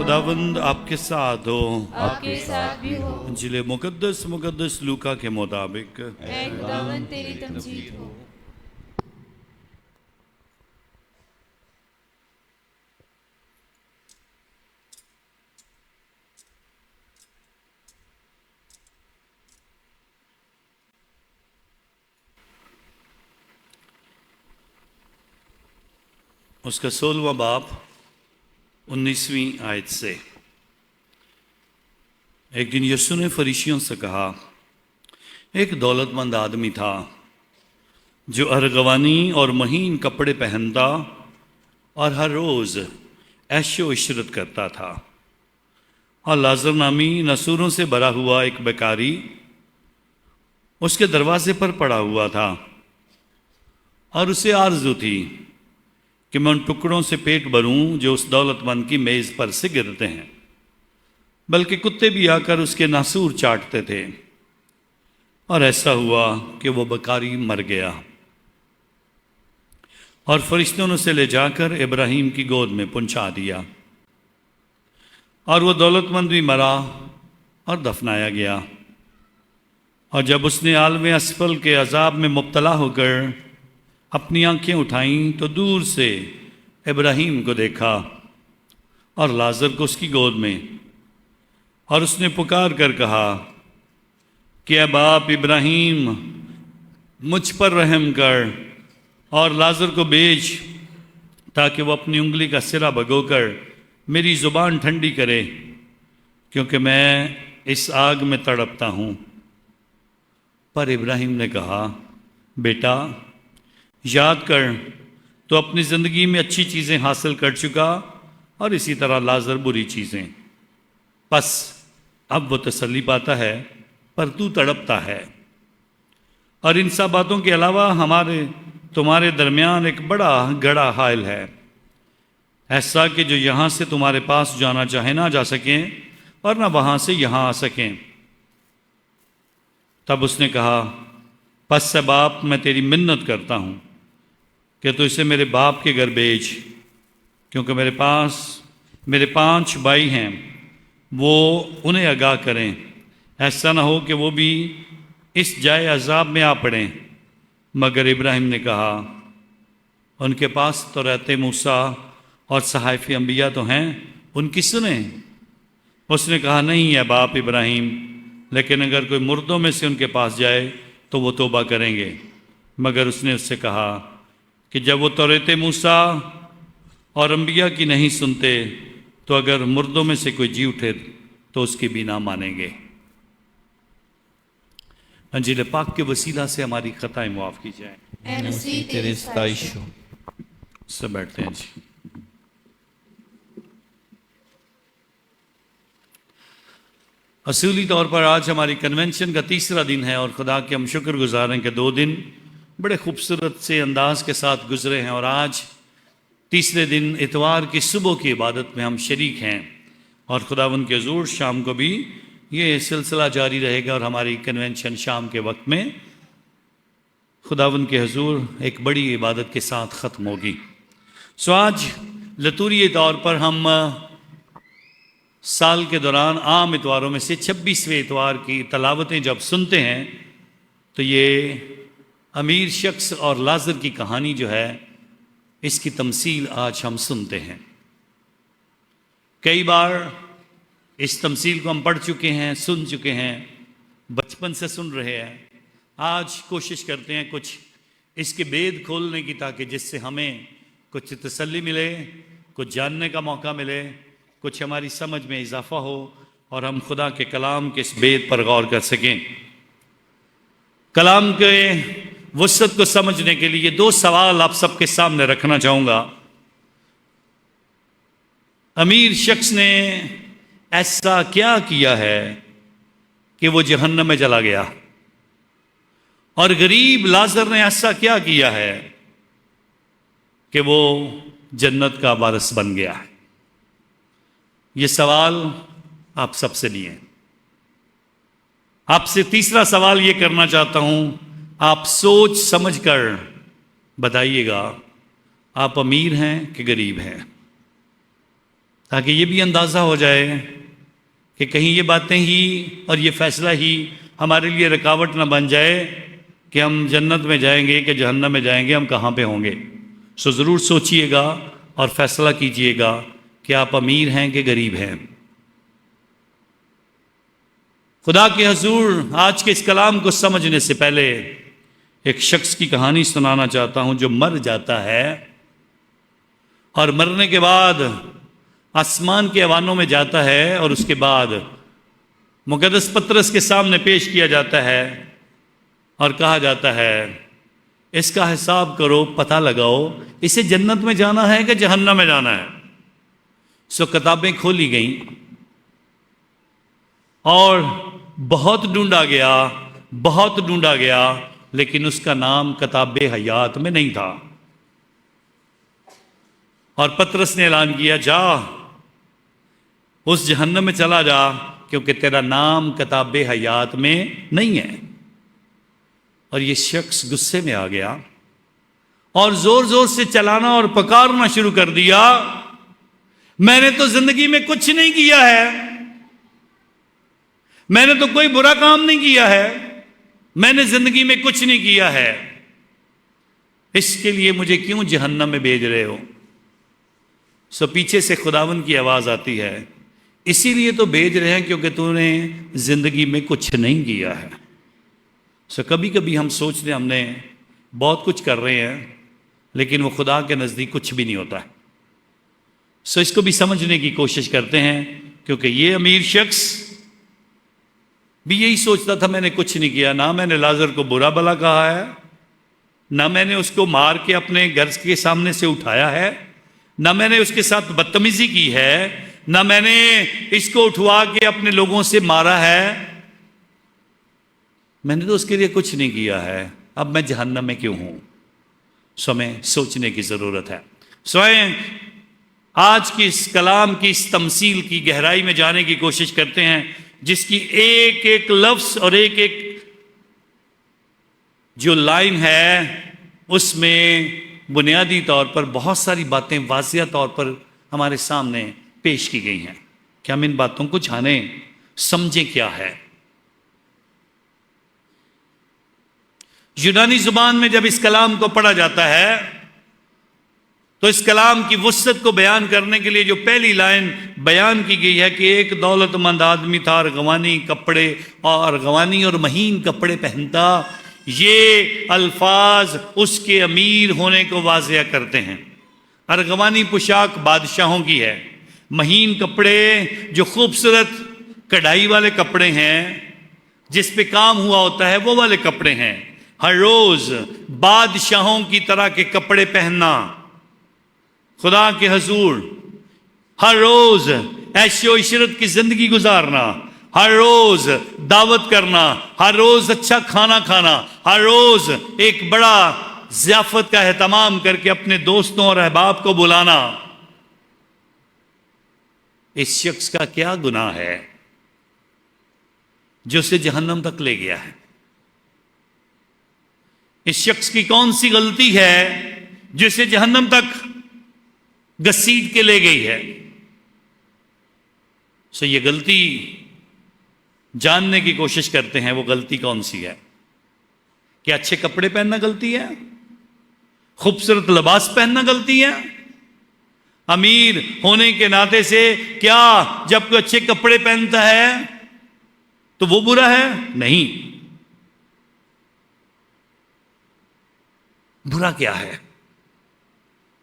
खुदावंद आपके साथ हो, आपके साथ भी हो। इंजील मुकद्दस मुकद्दस लूका के मुताबिक। ऐ खुदावंद तेरी तमजीद हो। उसका 16वां बाब 19वीं आयत से। एक दिन यीशु ने फरीशियों से कहा, एक दौलतमंद आदमी था जो अरगवानी और महीन कपड़े पहनता और हर रोज ऐशो इशरत करता था। और लाजर नामी नसूरों से भरा हुआ एक बेकारी उसके दरवाजे पर पड़ा हुआ था, और उसे आरजू थी कि मैं उन टुकड़ों से पेट भरूं जो उस दौलतमंद की मेज पर से गिरते हैं, बल्कि कुत्ते भी आकर उसके नासूर चाटते थे। और ऐसा हुआ कि वो बेकारी मर गया, और फरिश्तों ने उसे ले जाकर इब्राहिम की गोद में पहुंचा दिया। और वो दौलतमंद भी मरा और दफनाया गया। और जब उसने आलम असफल के अजाब में मुब्तला होकर अपनी आंखें उठाईं तो दूर से इब्राहिम को देखा और लाजर को उसकी गोद में। और उसने पुकार कर कहा कि ऐ बाप इब्राहिम, मुझ पर रहम कर और लाजर को भेज, ताकि वो अपनी उंगली का सिरा भगोकर मेरी जुबान ठंडी करे, क्योंकि मैं इस आग में तड़पता हूँ। पर इब्राहिम ने कहा, बेटा याद कर, तो अपनी ज़िंदगी में अच्छी चीज़ें हासिल कर चुका, और इसी तरह लाजर बुरी चीज़ें। बस अब वो तसल्ली पाता है, पर तू तड़पता है। और इन सब बातों के अलावा तुम्हारे दरमियान एक बड़ा गड़ा हायल है, ऐसा कि जो यहाँ से तुम्हारे पास जाना चाहे ना जा सकें, और ना वहाँ से यहाँ आ सकें। तब उसने कहा, पस से बाप, मैं तेरी मिन्नत करता हूँ कि तू इसे मेरे बाप के घर भेज, क्योंकि मेरे 5 भाई हैं, वो उन्हें आगाह करें, ऐसा ना हो कि वो भी इस जाए अजाब में आ पड़ें। मगर इब्राहिम ने कहा, उनके पास तो रहते मूसा और सहाफ़ी अंबिया तो हैं, उनकी सुने। उसने कहा, नहीं है बाप इब्राहिम, लेकिन अगर कोई मुर्दों में से उनके पास जाए तो वो तौबा करेंगे। मगर उसने उससे कहा कि जब वो तौरात मूसा और अंबिया की नहीं सुनते, तो अगर मुर्दों में से कोई जी उठे तो उसकी भी ना मानेंगे। अंजील पाक के वसीला से हमारी खताएं मुआफ़ की जाएं। ऐ मसीह तेरी सताइश हो। सब बैठते हैं जी। असूली तौर पर आज हमारी कन्वेंशन का 3रा दिन है, और खुदा के हम शुक्रगुजार हैं कि 2 दिन बड़े खूबसूरत से अंदाज के साथ गुजरे हैं। और आज 3रे दिन इतवार की सुबह की इबादत में हम शरीक हैं, और खुदावंद के हुज़ूर शाम को भी ये सिलसिला जारी रहेगा, और हमारी कन्वेंशन शाम के वक्त में खुदावंद के हुज़ूर एक बड़ी इबादत के साथ ख़त्म होगी। सो आज लतूरी तौर पर हम साल के दौरान आम इतवारों में से 26वें इतवार की तलावतें जब सुनते हैं, तो ये अमीर शख्स और लाजर की कहानी जो है, इसकी तमसील आज हम सुनते हैं। कई बार इस तमसील को हम पढ़ चुके हैं, सुन चुके हैं, बचपन से सुन रहे हैं। आज कोशिश करते हैं कुछ इसके भेद खोलने की, ताकि जिससे हमें कुछ तसल्ली मिले, कुछ जानने का मौका मिले, कुछ हमारी समझ में इजाफा हो, और हम खुदा के कलाम के इस भेद पर गौर कर सकें। कलाम के वसत को समझने के लिए 2 सवाल आप सबके सामने रखना चाहूँगा। अमीर शख्स ने ऐसा क्या किया है कि वो जहन्नम में चला गया, और गरीब लाजर ने ऐसा क्या किया है कि वो जन्नत का वारिस बन गया है? ये सवाल आप सबसे लिए। आपसे 3रा सवाल ये करना चाहता हूं, आप सोच समझ कर बताइएगा, आप अमीर हैं कि गरीब हैं? ताकि ये भी अंदाज़ा हो जाए कि कहीं ये बातें ही और ये फैसला ही हमारे लिए रुकावट ना बन जाए कि हम जन्नत में जाएंगे कि जहन्नम में जाएंगे, हम कहाँ पे होंगे। सो ज़रूर सोचिएगा और फैसला कीजिएगा कि आप अमीर हैं कि गरीब हैं। खुदा के हुजूर आज के इस कलाम को समझने से पहले एक शख्स की कहानी सुनाना चाहता हूं जो मर जाता है और मरने के बाद आसमान के ऐवानों में जाता है और उसके बाद मुकद्दस पतरस के सामने पेश किया जाता है और कहा जाता है इसका हिसाब करो, पता लगाओ, इसे जन्नत में जाना है कि जहन्नम में जाना है। सो किताबें खोली गईं और बहुत ढूंढा गया, लेकिन उसका नाम किताब हयात में नहीं था। और पतरस ने ऐलान किया, जा उस जहन्नम में चला जा, क्योंकि तेरा नाम किताब हयात में नहीं है। और ये शख्स गुस्से में आ गया और जोर जोर से चलाना और पुकारना शुरू कर दिया, मैंने तो जिंदगी में कुछ नहीं किया है, मैंने तो कोई बुरा काम नहीं किया है, मैंने जिंदगी में कुछ नहीं किया है, इसके लिए मुझे क्यों जहन्नम में भेज रहे हो। सो पीछे से खुदावन की आवाज आती है, इसीलिए तो भेज रहे हैं क्योंकि तूने जिंदगी में कुछ नहीं किया है। सो कभी कभी हम सोचते हैं हमने बहुत कुछ कर रहे हैं, लेकिन वो खुदा के नज़दीक कुछ भी नहीं होता है। सो इसको भी समझने की कोशिश करते हैं, क्योंकि ये अमीर शख्स भी यही सोचता था, मैंने कुछ नहीं किया, ना मैंने लाजर को बुरा भला कहा है, ना मैंने उसको मार के अपने घर के सामने से उठाया है, ना मैंने उसके साथ बदतमीजी की है, ना मैंने इसको उठवा के अपने लोगों से मारा है, मैंने तो उसके लिए कुछ नहीं किया है, अब मैं जहन्नम में क्यों हूं। सो हमें सोचने की जरूरत है। स्वयं आज की इस कलाम की इस तमसील की गहराई में जाने की कोशिश करते हैं, जिसकी एक एक लफ्ज और एक एक जो लाइन है उसमें बुनियादी तौर पर बहुत सारी बातें वाज़िया तौर पर हमारे सामने पेश की गई हैं कि हम इन बातों को जानें, समझें क्या है। यूनानी जुबान में जब इस कलाम को पढ़ा जाता है तो इस कलाम की वुसअत को बयान करने के लिए जो पहली लाइन बयान की गई है कि एक दौलतमंद आदमी था, अरगवानी और महीन कपड़े पहनता, ये अल्फाज उसके अमीर होने को वाज़िया करते हैं। अरगवानी पोशाक बादशाहों की है, महीन कपड़े जो खूबसूरत कढ़ाई वाले कपड़े हैं जिस पे काम हुआ होता है वो वाले कपड़े हैं। हर रोज बादशाहों की तरह के कपड़े पहनना, खुदा के हुजूर हर रोज ऐशो इशरत की जिंदगी गुजारना, हर रोज दावत करना, हर रोज अच्छा खाना खाना, हर रोज एक बड़ा ज़ियाफत का एहतमाम करके अपने दोस्तों और अहबाब को बुलाना, इस शख्स का क्या गुनाह है जो उसे जहन्नम तक ले गया है। इस शख्स की कौन सी गलती है जिसे जहन्नम तक घसीट के ले गई है। सो ये गलती जानने की कोशिश करते हैं, वो गलती कौन सी है। क्या अच्छे कपड़े पहनना गलती है? खूबसूरत लिबास पहनना गलती है? अमीर होने के नाते से क्या जब कोई अच्छे कपड़े पहनता है तो वो बुरा है? नहीं। बुरा क्या है?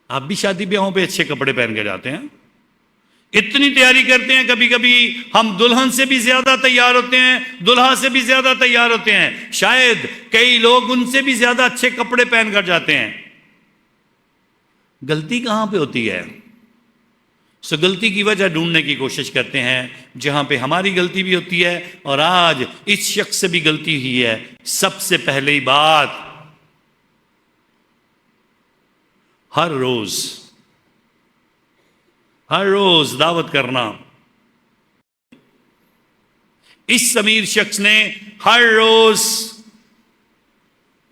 आप भी शादी ब्याहों पे अच्छे कपड़े पहन के जाते हैं, इतनी तैयारी करते हैं, कभी कभी हम दुल्हन से भी ज्यादा तैयार होते हैं, दुल्हा से भी ज्यादा तैयार होते हैं, शायद कई लोग उनसे भी ज्यादा अच्छे कपड़े पहन कर जाते हैं। गलती कहां पे होती है? सो गलती की वजह ढूंढने की कोशिश करते हैं, जहां पे हमारी गलती भी होती है और आज इस शख्स से भी गलती हुई है। सबसे पहली बात, हर रोज दावत करना। इस अमीर शख्स ने हर रोज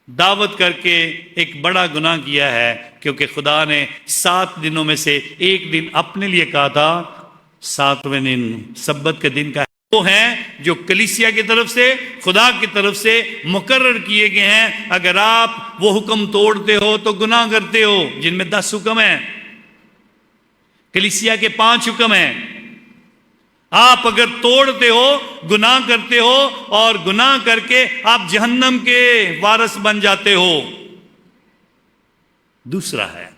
दावत करके एक बड़ा गुनाह किया है, क्योंकि खुदा ने 7 दिनों में से एक दिन अपने लिए कहा था 7वें दिन सब्बत के दिन का वो हैं जो कलीसिया की तरफ से, खुदा की तरफ से मुकर्रर किए गए हैं। अगर आप वो हुक्म तोड़ते हो तो गुनाह करते हो, जिनमें 10 हुक्म हैं। कलीसिया के 5 हुक्म हैं। आप अगर तोड़ते हो, गुनाह करते हो, और गुनाह करके आप जहन्नम के वारिस बन जाते हो। दूसरा है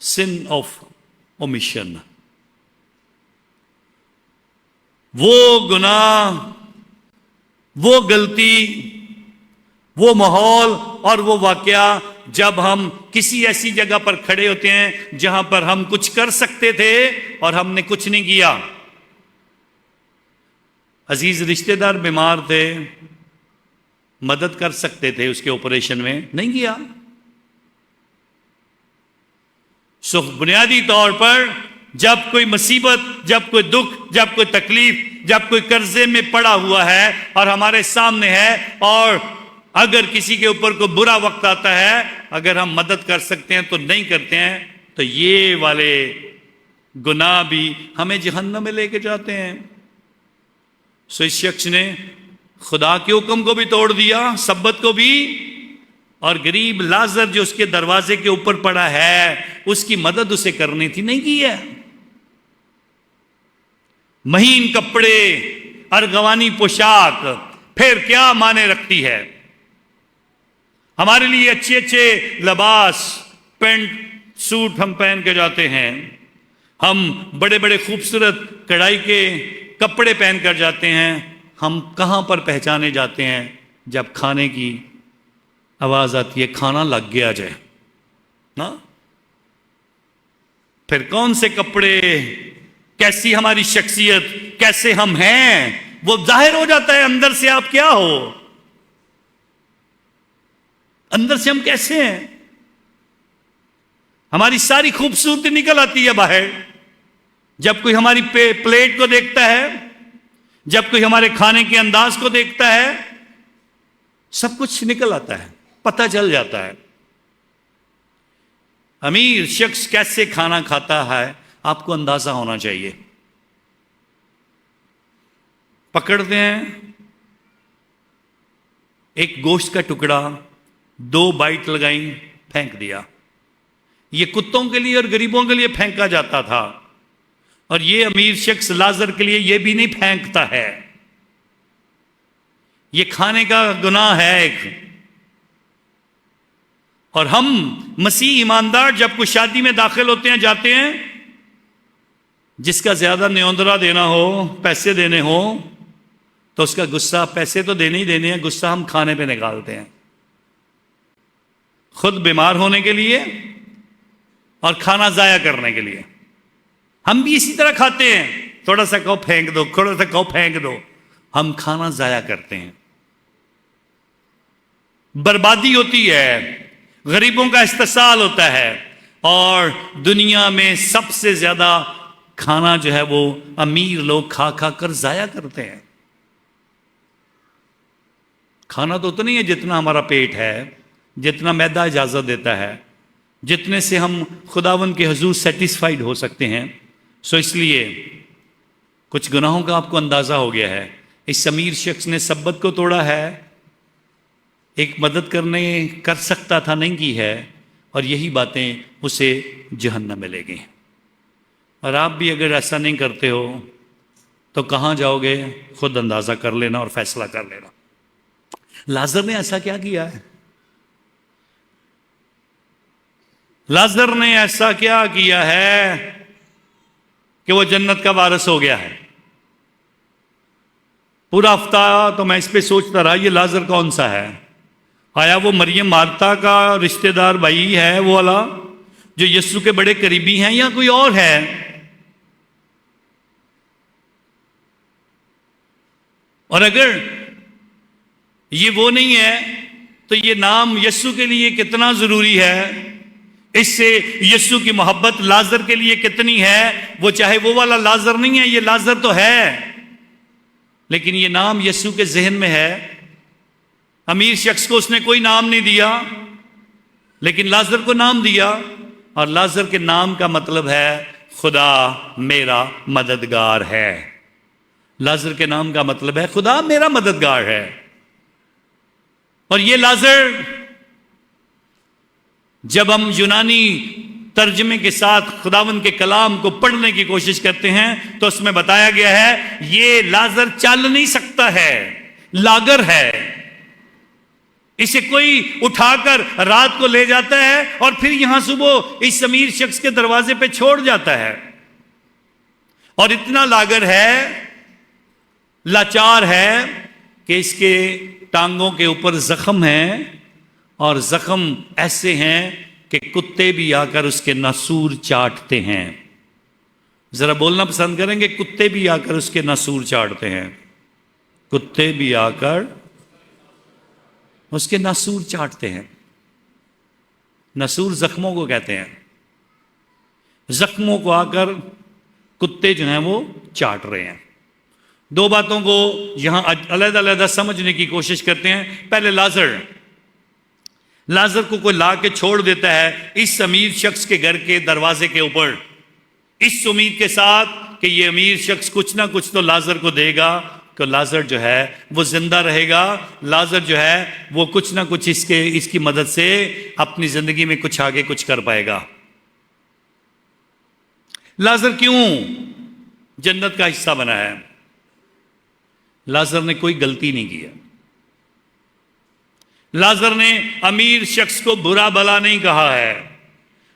सिन ऑफ ओमिशन। वो गुनाह, वो गलती, वो माहौल और वो वाकया जब हम किसी ऐसी जगह पर खड़े होते हैं जहां पर हम कुछ कर सकते थे और हमने कुछ नहीं किया। अजीज रिश्तेदार बीमार थे, मदद कर सकते थे उसके ऑपरेशन में, नहीं किया। सो बुनियादी तौर पर जब कोई मुसीबत, जब कोई दुख, जब कोई तकलीफ, जब कोई कर्जे में पड़ा हुआ है और हमारे सामने है, और अगर किसी के ऊपर कोई बुरा वक्त आता है, अगर हम मदद कर सकते हैं तो नहीं करते हैं, तो ये वाले गुनाह भी हमें जहन्नम में लेके जाते हैं। सो इस शख्स ने खुदा के हुक्म को भी तोड़ दिया, सब्बत को भी, और गरीब लाजर जो उसके दरवाजे के ऊपर पड़ा है उसकी मदद उसे करनी थी, नहीं की है। महीन कपड़े, अरगवानी पोशाक फिर क्या माने रखती है। हमारे लिए अच्छे अच्छे लिबास, पेंट सूट हम पहन के जाते हैं, हम बड़े बड़े खूबसूरत कढ़ाई के कपड़े पहन कर जाते हैं। हम कहां पर पहचाने जाते हैं? जब खाने की आवाज आती है, खाना लग गया जाए ना, फिर कौन से कपड़े, कैसी हमारी शख्सियत, कैसे हम हैं, वो जाहिर हो जाता है अंदर से आप क्या हो, अंदर से हम कैसे हैं। हमारी सारी खूबसूरती निकल आती है बाहर जब कोई हमारी प्लेट को देखता है, जब कोई हमारे खाने के अंदाज को देखता है, सब कुछ निकल आता है, पता चल जाता है। अमीर शख्स कैसे खाना खाता है आपको अंदाजा होना चाहिए। पकड़ते हैं एक गोश्त का टुकड़ा, 2 बाइट लगाई, फेंक दिया। ये कुत्तों के लिए और गरीबों के लिए फेंका जाता था, और ये अमीर शख्स लाजर के लिए ये भी नहीं फेंकता है। ये खाने का गुनाह है एक। और हम मसीह ईमानदार जब कोई शादी में दाखिल होते हैं, जाते हैं, जिसका ज्यादा न्योंदरा देना हो, पैसे देने हो, तो उसका गुस्सा, पैसे तो देने ही देने हैं, गुस्सा हम खाने पे निकालते हैं, खुद बीमार होने के लिए और खाना जाया करने के लिए। हम भी इसी तरह खाते हैं, थोड़ा सा कहो फेंक दो, थोड़ा सा कहो फेंक दो, हम खाना जाया करते हैं। बर्बादी होती है, गरीबों का इस्तेसाल होता है, और दुनिया में सबसे ज्यादा खाना जो है वो अमीर लोग खा खा कर जाया करते हैं। खाना तो उतना ही है जितना हमारा पेट है, जितना मैदा इजाजत देता है, जितने से हम खुदावन के हुजूर सेटिस्फाइड हो सकते हैं। सो इसलिए कुछ गुनाहों का आपको अंदाजा हो गया है। इस अमीर शख्स ने सब्बत को तोड़ा है, एक मदद करने कर सकता था, नहीं की है, और यही बातें उसे जहन्नम में ले गई। और आप भी अगर ऐसा नहीं करते हो तो कहां जाओगे, खुद अंदाजा कर लेना और फैसला कर लेना। लाजर ने ऐसा क्या किया है? लाजर ने ऐसा क्या किया है कि वो जन्नत का वारिस हो गया है? पूरा हफ्ता तो मैं इस पे सोचता रहा, ये लाजर कौन सा है? आया वो मरियम मार्ता का रिश्तेदार भाई है, वो वाला जो यीशु के बड़े करीबी हैं, या कोई और है? और अगर ये वो नहीं है तो ये नाम यीशु के लिए कितना जरूरी है, इससे यीशु की मोहब्बत लाजर के लिए कितनी है। वो चाहे वो वाला लाजर नहीं है, ये लाजर तो है, लेकिन ये नाम यीशु के जहन में है। अमीर शख्स को उसने कोई नाम नहीं दिया, लेकिन लाजर को नाम दिया, और लाजर के नाम का मतलब है खुदा मेरा मददगार है। लाजर के नाम का मतलब है खुदा मेरा मददगार है। और ये लाजर, जब हम यूनानी तर्जमे के साथ खुदावन के कलाम को पढ़ने की कोशिश करते हैं तो उसमें बताया गया है ये लाजर चल नहीं सकता है, लागर है। इसे कोई उठाकर रात को ले जाता है और फिर यहां सुबह इस अमीर शख्स के दरवाजे पे छोड़ जाता है। और इतना लागर है, लाचार है कि इसके टांगों के ऊपर जख्म है, और जख्म ऐसे हैं कि कुत्ते भी आकर उसके नासूर चाटते हैं। जरा बोलना पसंद करेंगे, कुत्ते भी आकर उसके नासूर चाटते हैं। कुत्ते भी आकर उसके नासूर चाटते हैं। नासूर जख्मों को कहते हैं। जख्मों को आकर कुत्ते जो हैं वो चाट रहे हैं। दो बातों को यहां अलग-अलग समझने की कोशिश करते हैं। पहले लाजर को कोई ला के छोड़ देता है इस अमीर शख्स के घर के दरवाजे के ऊपर, इस उम्मीद के साथ कि ये अमीर शख्स कुछ ना कुछ तो लाजर को देगा, कि लाजर जो है वो जिंदा रहेगा। लाजर जो है वो कुछ ना कुछ इसकी मदद से अपनी जिंदगी में कुछ आगे कुछ कर पाएगा। लाजर क्यों जन्नत का हिस्सा बना है? लाजर ने कोई गलती नहीं की है। लाजर ने अमीर शख्स को बुरा भला नहीं कहा है।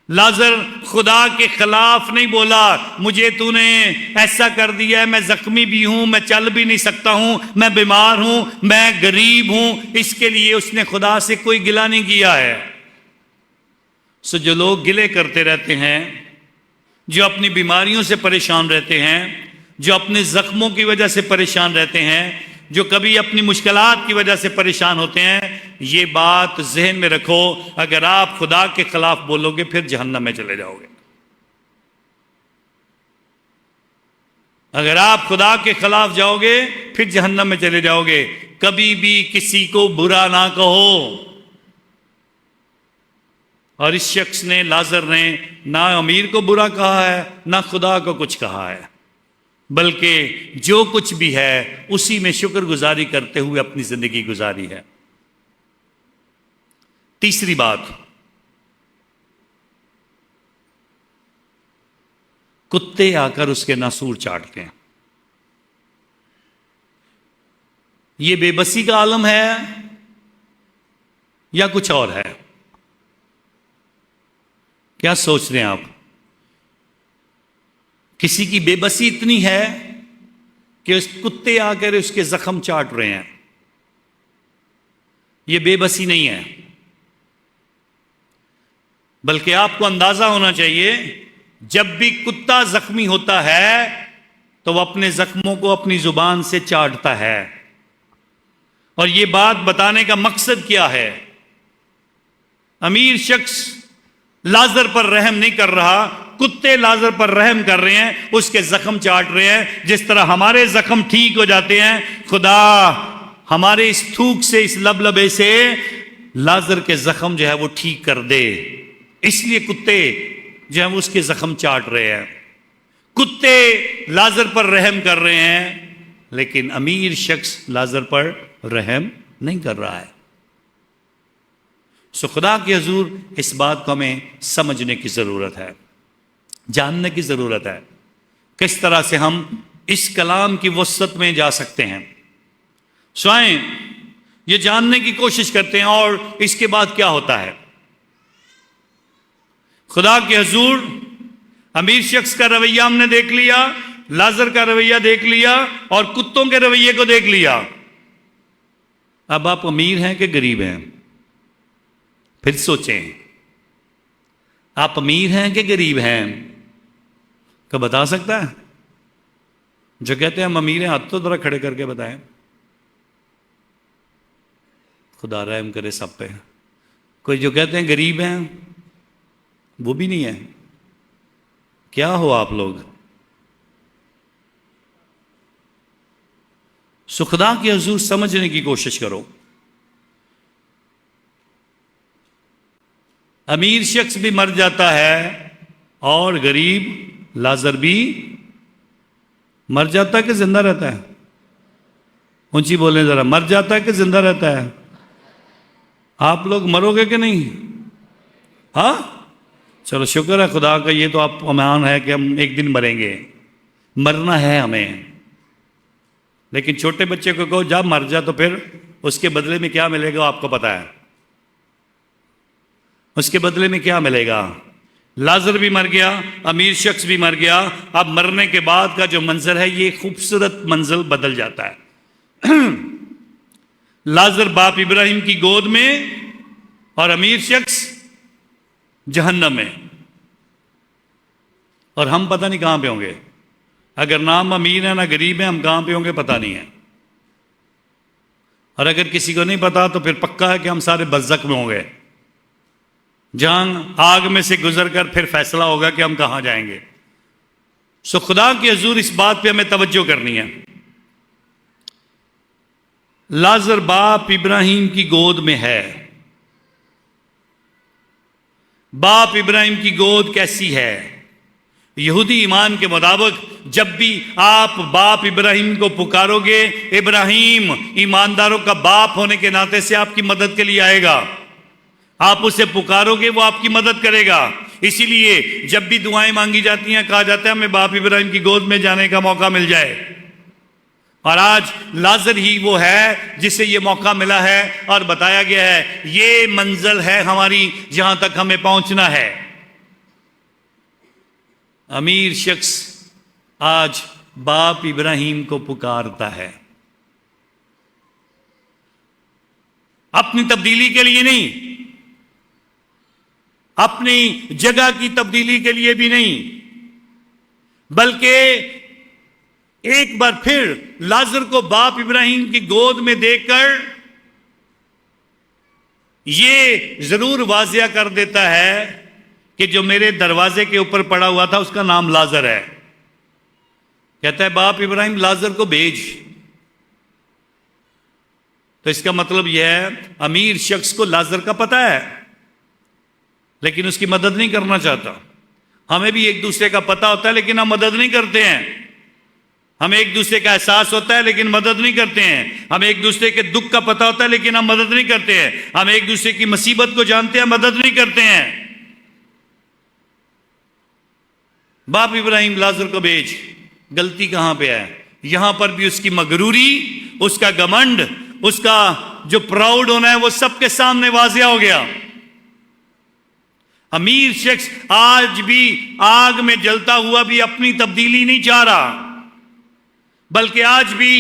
लाजर खुदा के खिलाफ नहीं बोला, मुझे तूने ऐसा कर दिया है, मैं जख्मी भी हूं, मैं चल भी नहीं सकता हूं, मैं बीमार हूं, मैं गरीब हूं। इसके लिए उसने खुदा से कोई गिला नहीं किया है। सो जो लोग गिले करते रहते हैं, जो अपनी बीमारियों से परेशान रहते हैं, जो अपने जख्मों की वजह से परेशान रहते हैं, जो कभी अपनी मुश्किलात की वजह से परेशान होते हैं, ये बात जहन में रखो, अगर आप खुदा के खिलाफ बोलोगे फिर जहन्नम में चले जाओगे। अगर आप खुदा के खिलाफ जाओगे फिर जहन्नम में चले जाओगे। कभी भी किसी को बुरा ना कहो। और इस शख्स ने, लाजर ने, ना अमीर को बुरा कहा है ना खुदा को कुछ कहा है, बल्कि जो कुछ भी है उसी में शुक्रगुजारी करते हुए अपनी जिंदगी गुजारी है। तीसरी बात, कुत्ते आकर उसके नासूर चाटते हैं। यह बेबसी का आलम है या कुछ और है? क्या सोच रहे हैं आप? किसी की बेबसी इतनी है कि उस कुत्ते आकर उसके जख्म चाट रहे हैं। यह बेबसी नहीं है, बल्कि आपको अंदाजा होना चाहिए, जब भी कुत्ता जख्मी होता है तो वह अपने जख्मों को अपनी जुबान से चाटता है। और यह बात बताने का मकसद क्या है? अमीर शख्स लाजर पर रहम नहीं कर रहा, कुत्ते लाजर पर रहम कर रहे हैं, उसके जख्म चाट रहे हैं। जिस तरह हमारे जख्म ठीक हो जाते हैं, खुदा हमारे इस थूक से, इस लबलबे से लाजर के जख्म जो है वो ठीक कर दे। इसलिए कुत्ते जो है वो उसके जख्म चाट रहे हैं। कुत्ते लाजर पर रहम कर रहे हैं, लेकिन अमीर शख्स लाजर पर रहम नहीं कर रहा है। सो खुदा के हुजूर इस बात को हमें समझने की जरूरत है, जानने की जरूरत है, किस तरह से हम इस कलाम की वसत में जा सकते हैं। स्वयं ये जानने की कोशिश करते हैं और इसके बाद क्या होता है। खुदा के हुजूर अमीर शख्स का रवैया हमने देख लिया, लाजर का रवैया देख लिया और कुत्तों के रवैये को देख लिया। अब आप अमीर हैं कि गरीब हैं? फिर सोचें, आप अमीर हैं कि गरीब हैं? क्या बता सकता है? जो कहते हैं हम अमीर हैं, हाथ तो जरा खड़े करके बताएं। खुदा रहम करे सब पे। कोई जो कहते हैं गरीब हैं, वो भी नहीं है। क्या हो आप लोग? सो खुदा के हुजूर समझने की कोशिश करो। अमीर शख्स भी मर जाता है और गरीब लाजर भी मर जाता है कि जिंदा रहता है? ऊंची बोलें जरा, मर जाता है कि जिंदा रहता है? आप लोग मरोगे कि नहीं? हाँ, चलो शुक्र है खुदा का, ये तो आप अमान है कि हम एक दिन मरेंगे, मरना है हमें। लेकिन छोटे बच्चे को कहो जब मर जा, तो फिर उसके बदले में क्या मिलेगा आपको पता है? उसके बदले में क्या मिलेगा? लाजर भी मर गया, अमीर शख्स भी मर गया। अब मरने के बाद का जो मंजर है, ये खूबसूरत मंजर बदल जाता है। लाजर बाप इब्राहिम की गोद में और अमीर शख्स जहन्नम में, और हम पता नहीं कहां पे होंगे। अगर ना हम अमीर है ना गरीब है, हम कहां पे होंगे पता नहीं है। और अगर किसी को नहीं पता तो फिर पक्का है कि हम सारे बज़्ज़क में होंगे, जहां आग में से गुजरकर फिर फैसला होगा कि हम कहां जाएंगे। सो खुदा के हुजूर इस बात पे हमें तवज्जो करनी है। लाजर बाप इब्राहिम की गोद में है। बाप इब्राहिम की गोद कैसी है? यहूदी ईमान के मुताबिक जब भी आप बाप इब्राहिम को पुकारोगे, इब्राहिम ईमानदारों का बाप होने के नाते से आपकी मदद के लिए आएगा। आप उसे पुकारोगे, वो आपकी मदद करेगा। इसीलिए जब भी दुआएं मांगी जाती हैं, कहा जाता है हमें बाप इब्राहिम की गोद में जाने का मौका मिल जाए। और आज लाजर ही वो है जिसे ये मौका मिला है, और बताया गया है ये मंजिल है हमारी जहां तक हमें पहुंचना है। अमीर शख्स आज बाप इब्राहिम को पुकारता है, अपनी तब्दीली के लिए नहीं, अपनी जगह की तब्दीली के लिए भी नहीं, बल्कि एक बार फिर लाजर को बाप इब्राहिम की गोद में देखकर ये जरूर वाजिया कर देता है कि जो मेरे दरवाजे के ऊपर पड़ा हुआ था उसका नाम लाजर है। कहता है बाप इब्राहिम लाजर को भेज। तो इसका मतलब यह है अमीर शख्स को लाजर का पता है, लेकिन उसकी मदद नहीं करना चाहता। हमें भी एक दूसरे का पता होता है लेकिन हम मदद नहीं करते हैं। हमें एक दूसरे का एहसास होता है लेकिन मदद नहीं करते हैं। हमें एक दूसरे के दुख का पता होता है लेकिन हम मदद नहीं करते हैं। हम एक दूसरे की मुसीबत को जानते हैं, मदद नहीं करते हैं। बाप इब्राहिम लाजर को भेज। गलती कहां पे है? यहां पर भी उसकी मगरूरी, उसका घमंड, उसका जो प्राउड होना है वो सबके सामने वाजिया हो गया। अमीर शख्स आज भी आग में जलता हुआ भी अपनी तब्दीली नहीं चाह रहा, बल्कि आज भी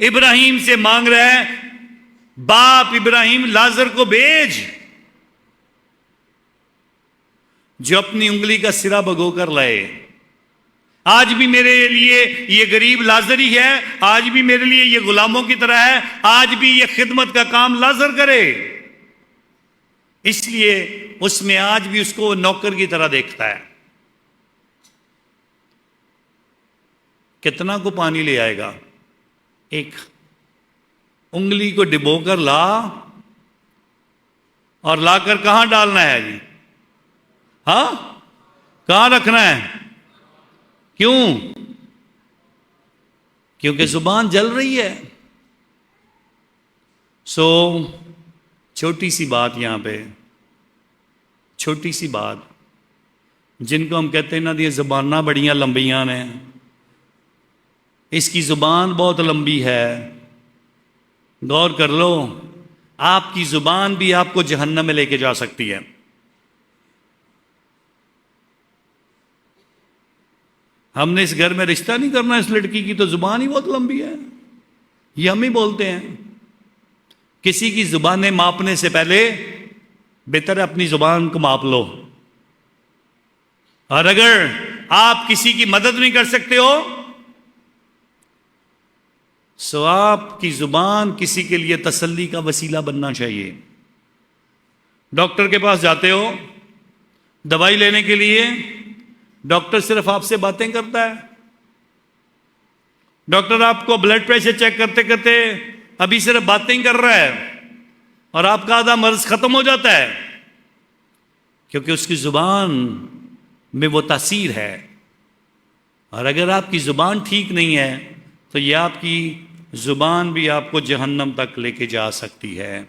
इब्राहिम से मांग रहा है बाप इब्राहिम लाजर को भेज, जो अपनी उंगली का सिरा भगोकर लाए। आज भी मेरे लिए ये गरीब लाजर ही है, आज भी मेरे लिए ये गुलामों की तरह है, आज भी ये खिदमत का काम लाजर करे। इसलिए उसमें आज भी उसको नौकर की तरह देखता है। कितना को पानी ले आएगा? एक उंगली को डिबोकर ला, और लाकर कहां डालना है जी? हाँ, कहां रखना है? क्यों? क्योंकि जुबान जल रही है। सो छोटी सी बात यहां पे, छोटी सी बात, जिनको हम कहते हैं ना दी जुबाना बड़ियां लंबियां ने, इसकी जुबान बहुत लंबी है। गौर कर लो, आपकी जुबान भी आपको जहन्नम में लेके जा सकती है। हमने इस घर में रिश्ता नहीं करना इस लड़की की, तो जुबान ही बहुत लंबी है, ये हम ही बोलते हैं। किसी की जुबानें मापने से पहले बेहतर है अपनी जुबान को माप लो। और अगर आप किसी की मदद नहीं कर सकते हो, सो आपकी जुबान किसी के लिए तसल्ली का वसीला बनना चाहिए। डॉक्टर के पास जाते हो दवाई लेने के लिए, डॉक्टर सिर्फ आपसे बातें करता है। डॉक्टर आपको ब्लड प्रेशर चेक करते करते अभी सिर्फ बातें ही कर रहा है, और आपका आधा मर्ज खत्म हो जाता है, क्योंकि उसकी जुबान में वो तासीर है। और अगर आपकी ज़ुबान ठीक नहीं है तो ये आपकी ज़ुबान भी आपको जहन्नम तक लेके जा सकती है।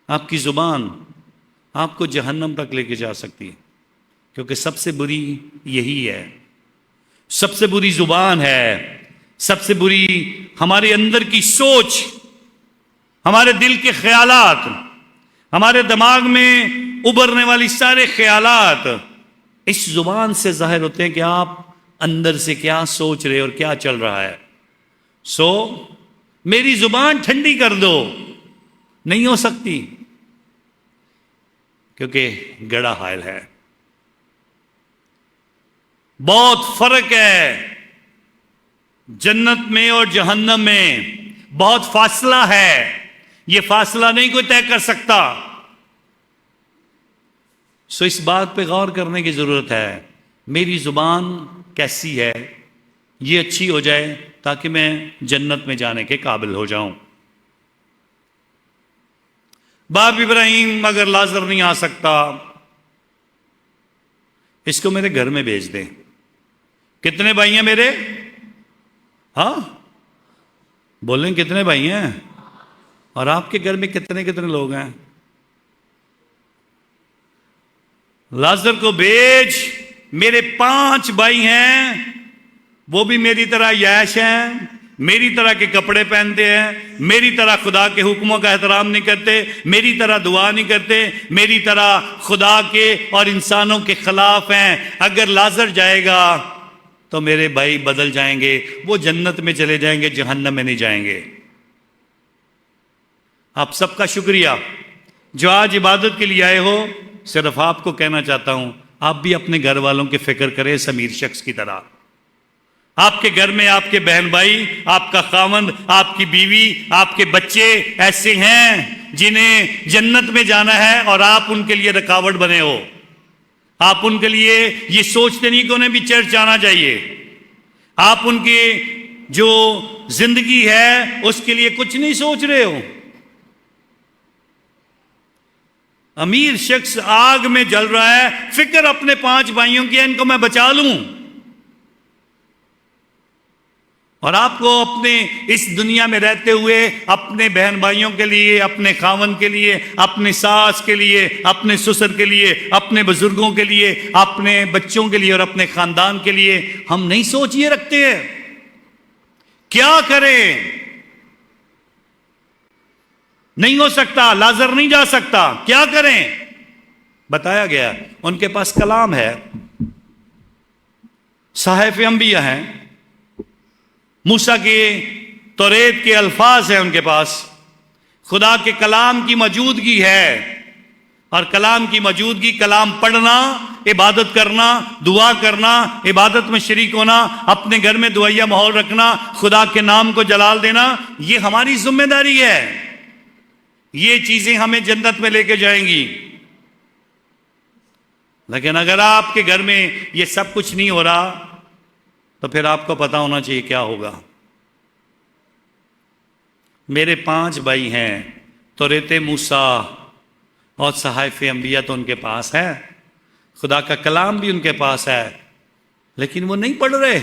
आपकी ज़ुबान आपको जहन्नम तक लेके जा सकती है, क्योंकि सबसे बुरी यही है, सबसे बुरी ज़ुबान है, सबसे बुरी हमारे अंदर की सोच, हमारे दिल के ख्यालात, हमारे दिमाग में उभरने वाली सारे ख्यालात इस ज़ुबान से जाहिर होते हैं कि आप अंदर से क्या सोच रहे और क्या चल रहा है। सो मेरी ज़ुबान ठंडी कर दो, नहीं हो सकती, क्योंकि गड़ा हायल है। बहुत फर्क है जन्नत में और जहन्नम में, बहुत फासला है। यह फासला नहीं कोई तय कर सकता। सो इस बात पे गौर करने की जरूरत है, मेरी जुबान कैसी है, ये अच्छी हो जाए ताकि मैं जन्नत में जाने के काबिल हो जाऊं। बाप इब्राहिम अगर लाजर नहीं आ सकता, इसको मेरे घर में भेज दें। कितने भाई हैं मेरे? हाँ बोलें, कितने भाई हैं? और आपके घर में कितने कितने लोग हैं? लाजर को भेज। मेरे 5 भाई हैं, वो भी मेरी तरह यैश हैं, मेरी तरह के कपड़े पहनते हैं, मेरी तरह खुदा के हुक्मों का एहतराम नहीं करते, मेरी तरह दुआ नहीं करते, मेरी तरह खुदा के और इंसानों के खिलाफ हैं। अगर लाजर जाएगा तो मेरे भाई बदल जाएंगे, वो जन्नत में चले जाएंगे, जहन्नम में नहीं जाएंगे। आप सबका शुक्रिया जो आज इबादत के लिए आए हो। सिर्फ आपको कहना चाहता हूं, आप भी अपने घर वालों की फिक्र करें समीर शख्स की तरह। आपके घर में आपके बहन भाई, आपका खामंद, आपकी बीवी, आपके बच्चे ऐसे हैं जिन्हें जन्नत में जाना है और आप उनके लिए रुकावट बने हो। आप उनके लिए ये सोचते नहीं कि उन्हें भी चर्च आना चाहिए। आप उनकी जो जिंदगी है उसके लिए कुछ नहीं सोच रहे हो। अमीर शख्स आग में जल रहा है, फिक्र अपने 5 भाइयों की है, इनको मैं बचा लूं। और आपको अपने इस दुनिया में रहते हुए अपने बहन भाइयों के लिए, अपने खावन के लिए, अपने सास के लिए, अपने ससुर के लिए, अपने बुजुर्गों के लिए, अपने बच्चों के लिए और अपने खानदान के लिए हम नहीं सोच ये रखते हैं। क्या करें? नहीं हो सकता, लाजर नहीं जा सकता, क्या करें? बताया गया उनके पास कलाम है, साहिफ अंबिया हैं, मूसा के तौरेत के अल्फाज हैं उनके पास, खुदा के कलाम की मौजूदगी है। और कलाम की मौजूदगी, कलाम पढ़ना, इबादत करना, दुआ करना, इबादत में शरीक होना, अपने घर में दुआया माहौल रखना, खुदा के नाम को जलाल देना, ये हमारी जिम्मेदारी है। ये चीजें हमें जन्नत में लेके जाएंगी। लेकिन अगर आपके घर में ये सब कुछ नहीं हो रहा तो फिर आपको पता होना चाहिए क्या होगा। मेरे 5 भाई हैं, तौरेते मूसा और सहाइफ अंबिया तो उनके पास है, खुदा का कलाम भी उनके पास है, लेकिन वो नहीं पढ़ रहे।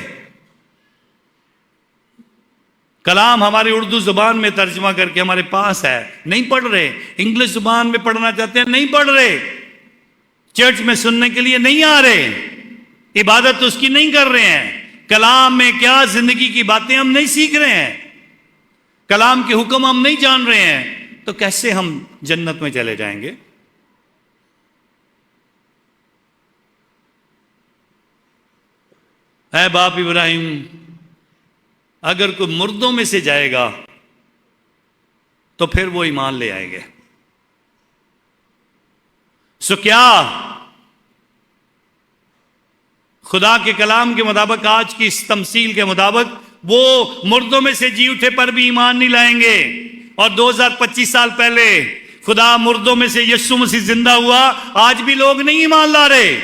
कलाम हमारी उर्दू जुबान में तर्जमा करके हमारे पास है, नहीं पढ़ रहे। इंग्लिश जुबान में पढ़ना चाहते हैं, नहीं पढ़ रहे। चर्च में सुनने के लिए नहीं आ रहे, इबादत उसकी नहीं कर रहे हैं। कलाम में क्या जिंदगी की बातें हम नहीं सीख रहे हैं, कलाम के हुक्म हम नहीं जान रहे हैं, तो कैसे हम जन्नत में चले जाएंगे? ऐ बाप इब्राहिम, अगर कोई मुर्दों में से जाएगा तो फिर वो ईमान ले आएंगे। सो क्या खुदा के कलाम के मुताबिक, आज की इस तमसील के मुताबिक, वो मुर्दों में से जी उठे पर भी ईमान नहीं लाएंगे? और 2025 साल पहले खुदा मुर्दों में से यीशु मसीह जिंदा हुआ, आज भी लोग नहीं ईमान ला रहे,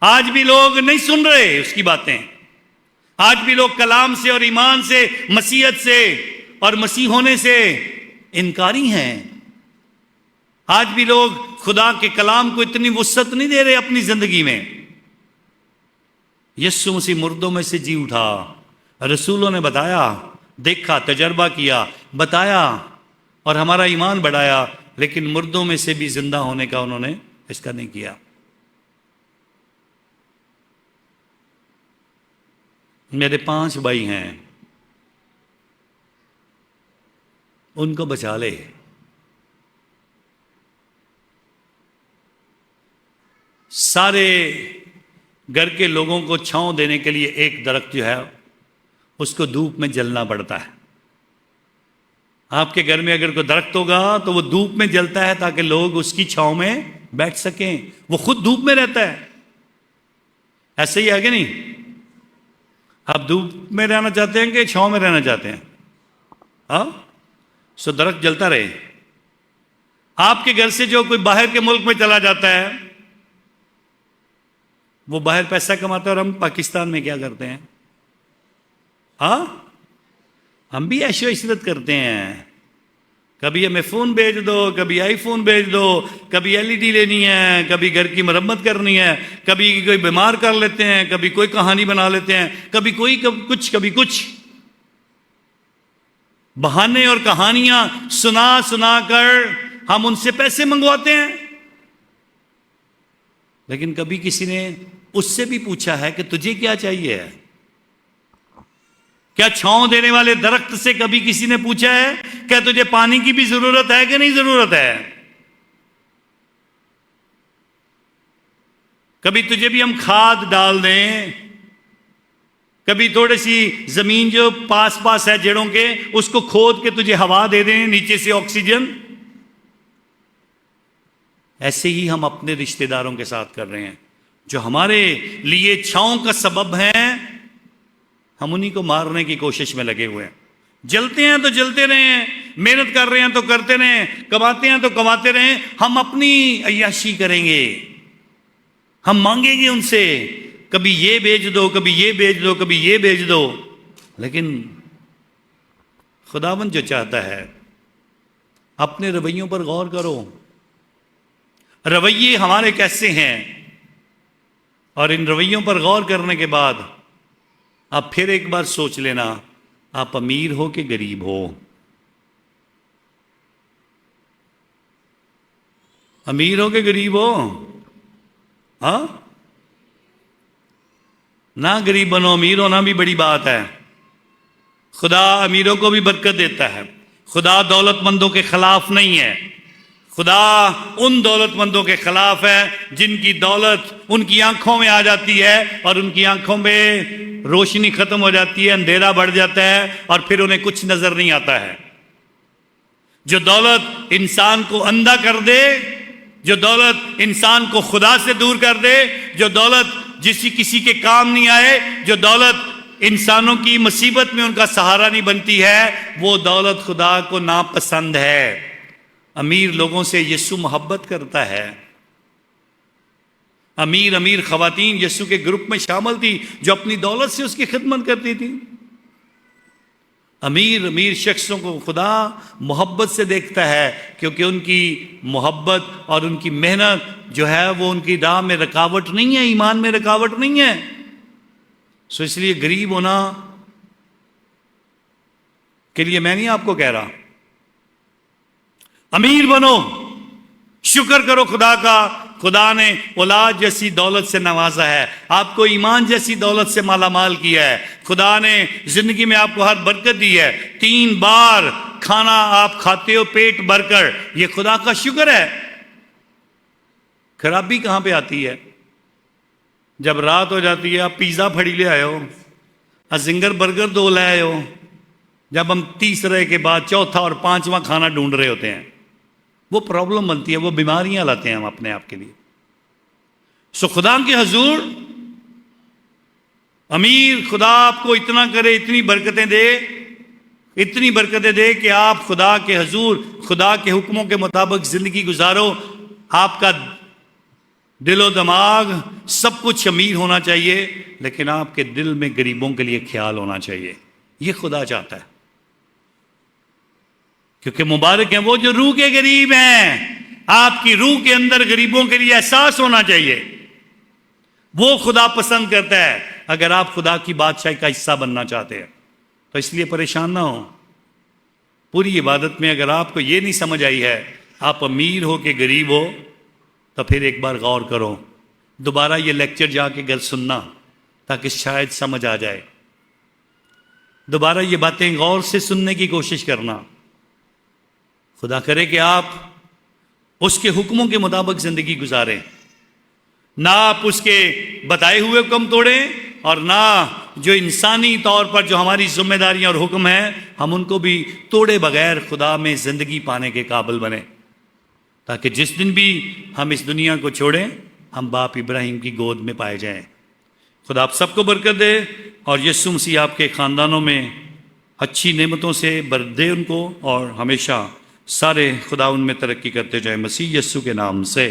आज भी लोग नहीं सुन रहे उसकी बातें। आज भी लोग कलाम से और ईमान से, मसीहत से और मसीह होने से इनकारी हैं। आज भी लोग खुदा के कलाम को इतनी वुसअत नहीं दे रहे अपनी जिंदगी में। यीशु मसीह मुर्दों में से जी उठा, रसूलों ने बताया, देखा, तजर्बा किया, बताया और हमारा ईमान बढ़ाया, लेकिन मुर्दों में से भी जिंदा होने का उन्होंने इसका नहीं किया। मेरे 5 भाई हैं, उनको बचा ले। सारे घर के लोगों को छांव देने के लिए एक दरख्त जो है उसको धूप में जलना पड़ता है। आपके घर में अगर कोई दरख्त होगा तो वो धूप में जलता है ताकि लोग उसकी छांव में बैठ सकें। वो खुद धूप में रहता है। ऐसे ही है कि नहीं? आप धूप में रहना चाहते हैं कि छांव में रहना चाहते हैं? हाँ, सो दरख्त जलता रहे। आपके घर से जो कोई बाहर के मुल्क में चला जाता है, वो बाहर पैसा कमाता है और हम पाकिस्तान में क्या करते हैं? हाँ, हम भी ऐशो इशरत करते हैं। कभी हमें फोन भेज दो, कभी आईफोन भेज दो, कभी एलईडी लेनी है, कभी घर की मरम्मत करनी है, कभी कोई बीमार कर लेते हैं, कभी कोई कहानी बना लेते हैं, कभी कोई कभी कुछ बहाने और कहानियां सुना सुना कर हम उनसे पैसे मंगवाते हैं। लेकिन कभी किसी ने उससे भी पूछा है कि तुझे क्या चाहिए? क्या छांव देने वाले दरख्त से कभी किसी ने पूछा है क्या तुझे पानी की भी जरूरत है कि नहीं जरूरत है? कभी तुझे भी हम खाद डाल दें, कभी थोड़ी सी जमीन जो पास पास है जड़ों के, उसको खोद के तुझे हवा दे दें, नीचे से ऑक्सीजन। ऐसे ही हम अपने रिश्तेदारों के साथ कर रहे हैं। जो हमारे लिए छांव का सबब है, हम उन्हीं को मारने की कोशिश में लगे हुए हैं। जलते हैं तो जलते रहें, मेहनत कर रहे हैं तो करते रहें, कमाते हैं तो कमाते रहें। हम अपनी अय्याशी करेंगे, हम मांगेंगे उनसे, कभी ये भेज दो, कभी ये भेज दो, कभी ये भेज दो। लेकिन खुदावंद जो चाहता है, अपने रवैयों पर गौर करो। रवैये हमारे कैसे हैं, और इन रवैयों पर गौर करने के बाद आप फिर एक बार सोच लेना, आप अमीर हो कि गरीब हो। अमीर हो कि गरीब हो? हाँ ना, गरीब बनो, अमीर होना भी बड़ी बात है। खुदा अमीरों को भी बरकत देता है। खुदा दौलतमंदों के खिलाफ नहीं है। खुदा उन दौलतमंदों के खिलाफ है जिनकी दौलत उनकी आंखों में आ जाती है और उनकी आंखों में रोशनी खत्म हो जाती है, अंधेरा बढ़ जाता है और फिर उन्हें कुछ नजर नहीं आता है। जो दौलत इंसान को अंधा कर दे, जो दौलत इंसान को खुदा से दूर कर दे, जो दौलत किसी के काम नहीं आए, जो दौलत इंसानों की मुसीबत में उनका सहारा नहीं बनती है, वो दौलत खुदा को नापसंद है। अमीर लोगों से यीशु मोहब्बत करता है। अमीर खवातीन यीशु के ग्रुप में शामिल थी जो अपनी दौलत से उसकी खिदमत करती थी। अमीर शख्सों को खुदा मोहब्बत से देखता है, क्योंकि उनकी मोहब्बत और उनकी मेहनत जो है वो उनकी राह में रुकावट नहीं है, ईमान में रुकावट नहीं है। सो इसलिए गरीब होना के लिए मैं नहीं आपको कह रहा, अमीर बनो, शुक्र करो खुदा का। खुदा ने औलाद जैसी दौलत से नवाजा है, आपको ईमान जैसी दौलत से मालामाल किया है। खुदा ने जिंदगी में आपको हर बरकत दी है। 3 बार खाना आप खाते हो पेट भरकर, यह खुदा का शुक्र है। खराबी कहां पे आती है? जब रात हो जाती है, आप पिज्जा फड़ी ले आए हो, जिंगर बर्गर 2 ले आए हो, जब हम तीसरे के बाद चौथा और 5वां खाना ढूंढ रहे होते हैं, वो प्रॉब्लम बनती है, वो बीमारियां लाते हैं हम अपने आप के लिए। सो खुदा के हुजूर अमीर खुदा आपको इतना करे, इतनी बरकतें दे कि आप खुदा के हुजूर खुदा के हुक्मों के मुताबिक जिंदगी गुजारो। आपका दिलो दिमाग सब कुछ अमीर होना चाहिए, लेकिन आपके दिल में गरीबों के लिए ख्याल होना चाहिए। ये खुदा चाहता है, क्योंकि मुबारक हैं वो जो रूह के गरीब हैं। आपकी रूह के अंदर गरीबों के लिए एहसास होना चाहिए। वो खुदा पसंद करता है। अगर आप खुदा की बादशाही का हिस्सा बनना चाहते हैं। तो इसलिए परेशान ना हो। पूरी इबादत में अगर आपको ये नहीं समझ आई है, आप अमीर हो कि गरीब हो, तो फिर एक बार गौर करो, दोबारा ये लेक्चर जाके घर सुनना, ताकि शायद समझ आ जाए। दोबारा ये बातें गौर से सुनने की कोशिश करना। खुदा करे कि आप उसके हुक्मों के मुताबिक जिंदगी गुजारें, ना आप उसके बताए हुए हुक्म तोड़ें, और ना जो इंसानी तौर पर जो हमारी जिम्मेदारियां और हुक्म हैं, हम उनको भी तोड़े बगैर खुदा में जिंदगी पाने के काबिल बने, ताकि जिस दिन भी हम इस दुनिया को छोड़ें, हम बाप इब्राहिम की गोद में पाए जाएं। खुदा आप सबको बरकत दे, और यीशु मसीह आपके ख़ानदानों में अच्छी नेमतों से भर दे उनको, और हमेशा सारे खुदा उनमें तरक्की करते जाए, मसीह यीशु के नाम से।